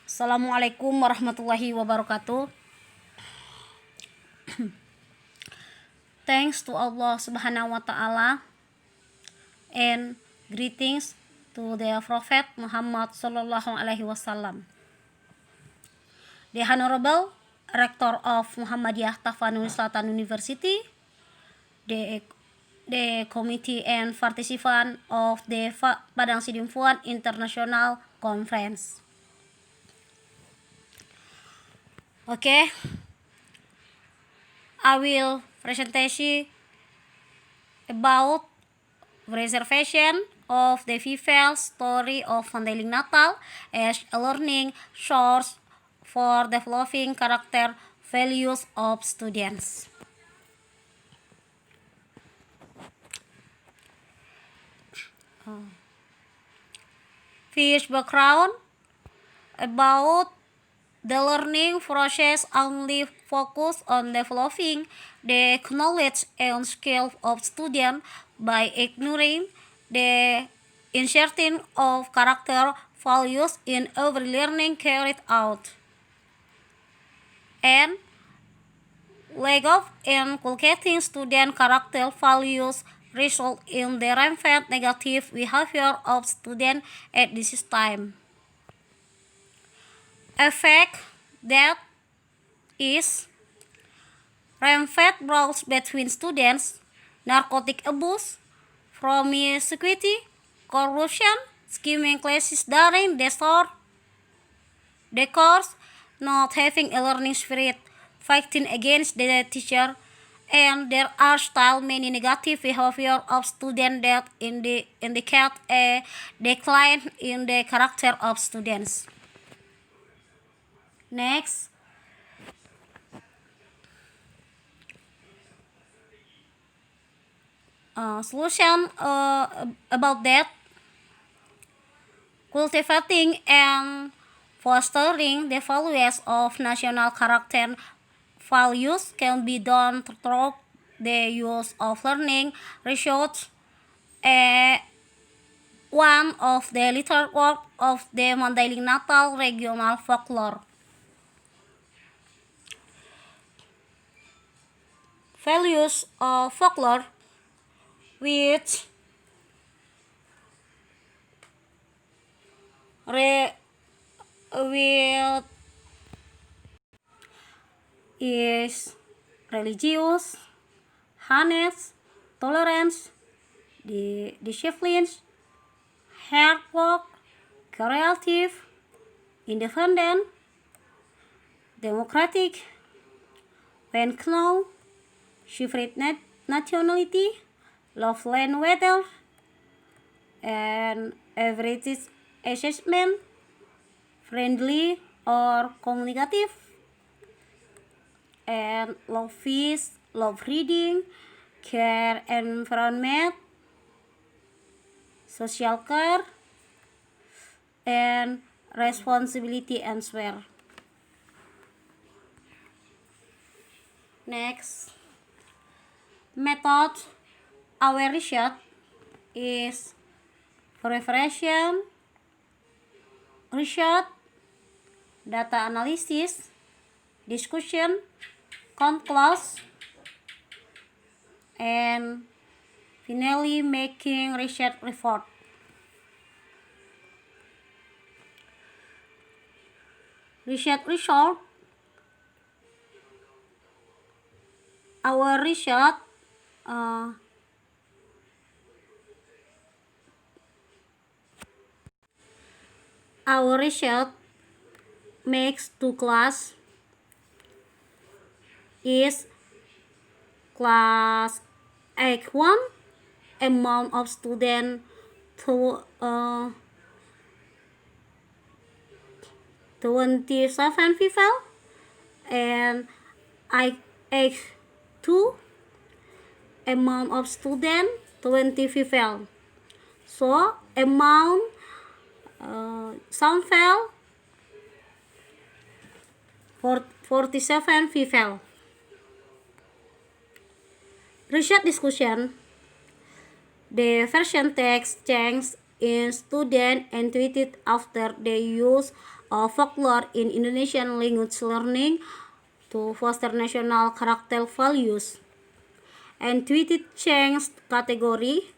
Assalamualaikum warahmatullahi wabarakatuh. Thanks to Allah Subhanahu wa Ta'ala and greetings to the Prophet Muhammad Sallallahu Alaihi Wasallam. The Honorable Rector of Muhammadiyah Tafanuli Selatan University, the committee and participant of the Padang Sidimpuan International Conference. Okay, I will presentation about preservation of the vital story of Mandailing Natal as a learning source for developing character values of students. First background about the learning process only focus on developing the knowledge and skill of students by ignoring the inserting of character values in every learning carried out, and lack of inculcating student character values result in the rampant negative behavior of students at this time. Effect that is rampant brawls between students, narcotic abuse, promiscuity, corruption, skimming classes during the course, not having a learning spirit, fighting against the teacher, and there are still many negative behavior of students that indicate a decline in the character of students. Next, solution about that: cultivating and fostering the values of national character values can be done through the use of learning research. One of the little work of the Mandailing Natal regional folklore. Values of folklore, which is religious, honest, tolerance, discipline, hard work, creative, independent, democratic, when know, separate nationality, love land weather, and average assessment, friendly or communicative, and love fish, love reading, care environment, social care, and responsibility elsewhere. Next, method our research is preparation, research, data analysis, discussion, conclusion, and finally making research report. Research result. Our research makes two class is class A1 amount of student to 27 people, and I2 amount of student 20 people. So amount sample 47 people. Research discussion. The version text change in students and tweeted after the use of folklore in Indonesian language learning to foster national character values. And tweeted changed category.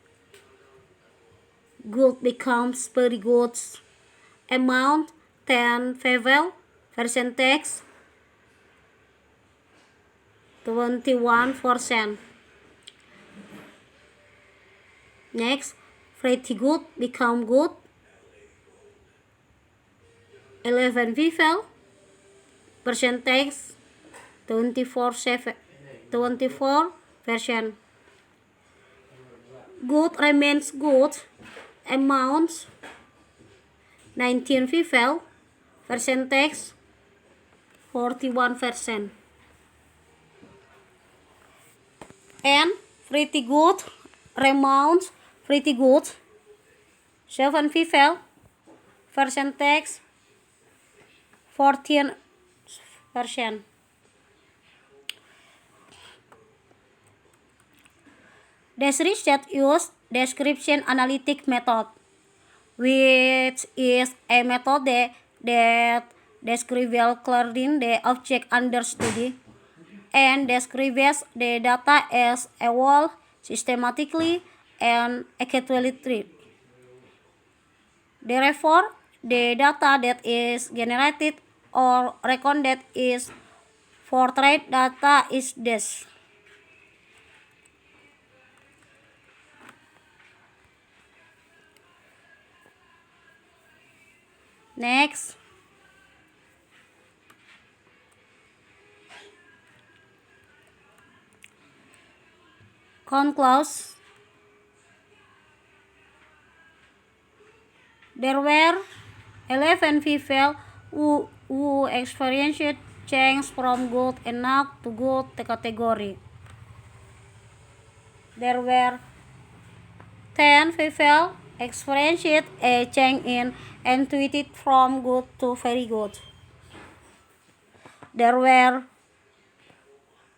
Good becomes very good. Amount 10 favel. Percentage 21%. Next, pretty good become good. 11 people. Percentage 24%. Good remains good. Amount 19 people. Percentage 41%. And pretty good remains pretty good. 7 people. Percentage 14%. This research used description analytic method, which is a method that describes clearly the object under study and describes the data as a whole systematically and accurately. Therefore, the data that is generated or recorded is portrait data is this. Next, concludes. There were 11 people who experienced change from good enough to good category. There were 10 people experienced a change in and tweeted from good to very good. There were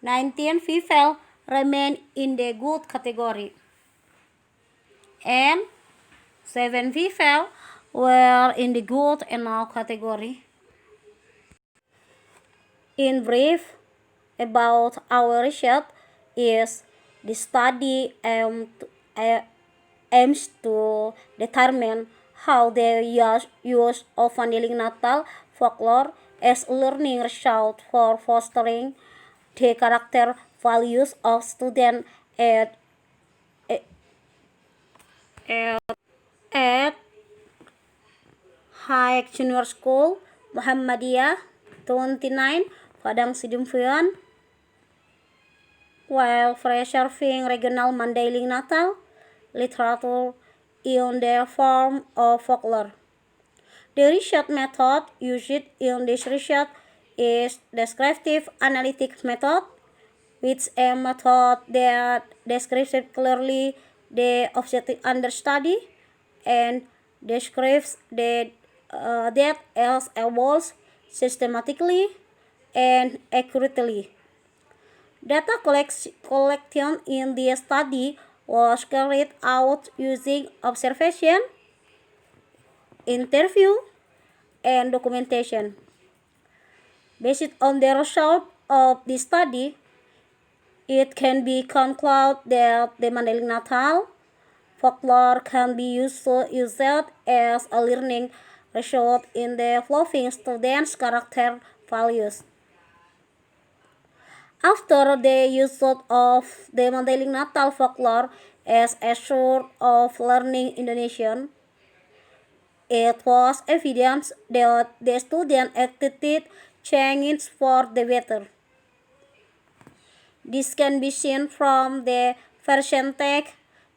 19 people remain in the good category. And 7 people were in the good enough category. In brief, about our research is the study aims to determine how the use of Mandailing Natal folklore as learning result for fostering the character values of students at Haik Junior School, Muhammadiyah, 29, Padang Sidempuan, while preserving regional Mandailing Natal literature in the form of folklore. The research method used in this research is descriptive analytic method, which is a method that describes clearly the object under study and describes that as evolves systematically and accurately. Data collection in this study was carried out using observation, interview, and documentation. Based on the result of this study, it can be concluded that the Mandailing Natal folklore can be used as a learning result in developing students' character values. After the use of the Mandailing Natal folklore as a source of learning Indonesian, it was evident that the student attitude changed for the better. This can be seen from the percentage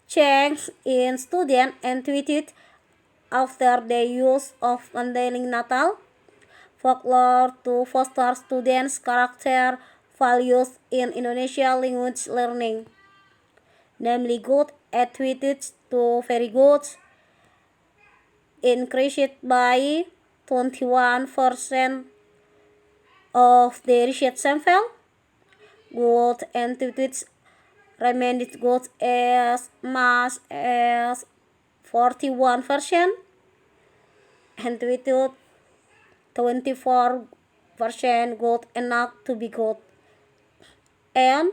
change in student attitude after the use of Mandailing Natal folklore to foster students' character values in Indonesian language learning, namely good attitudes to very good, increased by 21% of the research sample. Good attitudes remained good as much as 41%, and 24% good enough to be good, and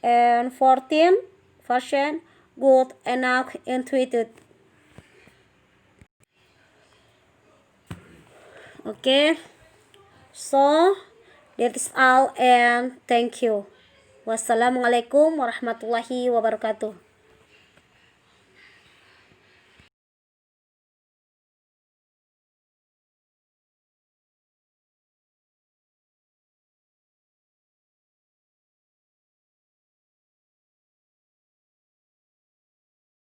14% good enough intuited. Okay, so that is all, and thank you. Wassalamualaikum warahmatullahi wabarakatuh.